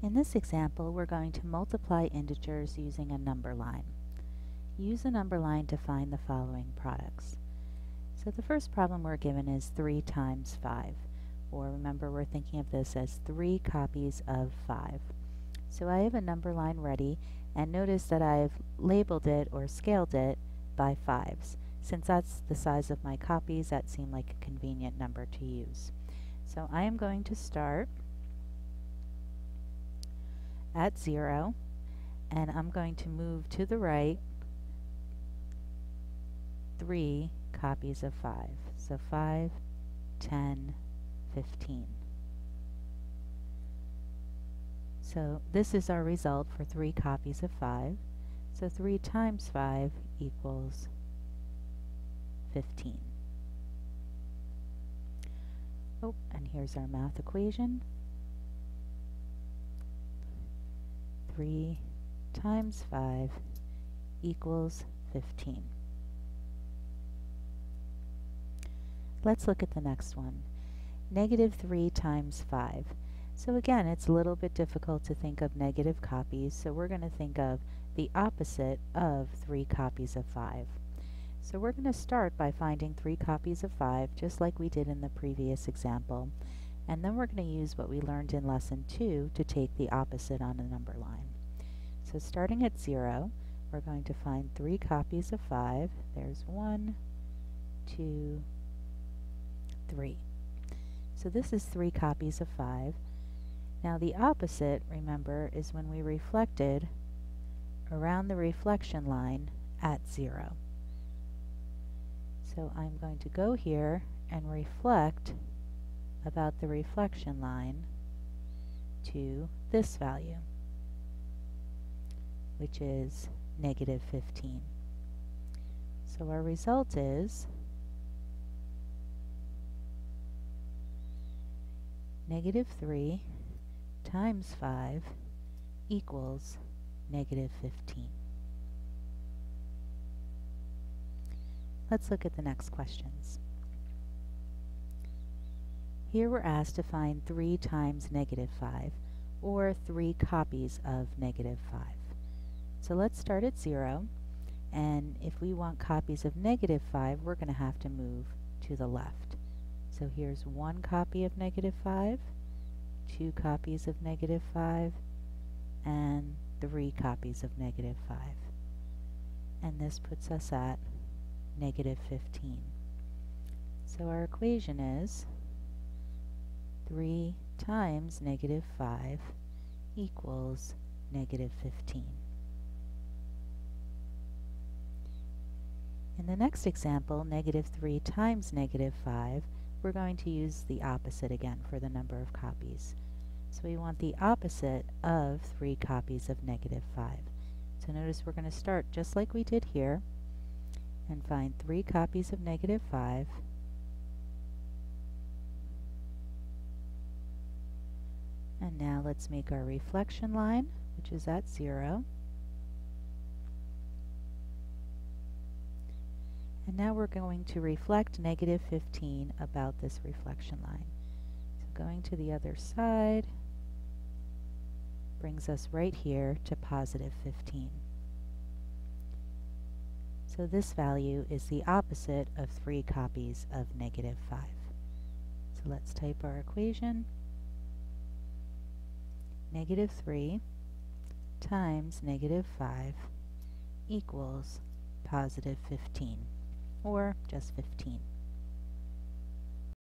In this example, we're going to multiply integers using a number line. Use a number line to find the following products. So the first problem we're given is 3 times 5, or remember we're thinking of this as 3 copies of 5. So I have a number line ready, and notice that I've labeled it or scaled it by 5s. Since that's the size of my copies, that seemed like a convenient number to use. So I am going to start at 0, and I'm going to move to the right 3 copies of 5. So 5, 10, 15. So this is our result for 3 copies of 5. So 3 times 5 equals 15. Oh, and here's our math equation. 3 times 5 equals 15. Let's look at the next one. Negative 3 times 5. So again, it's a little bit difficult to think of negative copies, so we're going to think of the opposite of 3 copies of 5. So we're going to start by finding 3 copies of 5, just like we did in the previous example, and then we're going to use what we learned in lesson 2 to take the opposite on a number line. So starting at 0, we're going to find 3 copies of 5. There's 1, 2, 3. So this is 3 copies of 5. Now the opposite, remember, is when we reflected around the reflection line at 0. So I'm going to go here and reflect about the reflection line to this value, which is negative 15. So our result is negative 3 times 5 equals negative 15. Let's look at the next questions. Here we're asked to find 3 times negative 5, or 3 copies of negative 5. So let's start at 0, and if we want copies of negative 5, we're going to have to move to the left. So here's 1 copy of negative 5, 2 copies of negative 5, and 3 copies of negative 5. And this puts us at negative 15. So our equation is 3 times negative 5 equals negative 15. In the next example, negative 3 times negative 5, we're going to use the opposite again for the number of copies. So we want the opposite of 3 copies of negative 5. So notice we're going to start just like we did here and find 3 copies of negative 5. And now let's make our reflection line, which is at 0. And now we're going to reflect negative 15 about this reflection line. So going to the other side brings us right here to positive 15. So this value is the opposite of 3 copies of negative 5. So let's type our equation. Negative 3 times negative 5 equals positive 15, or just 15.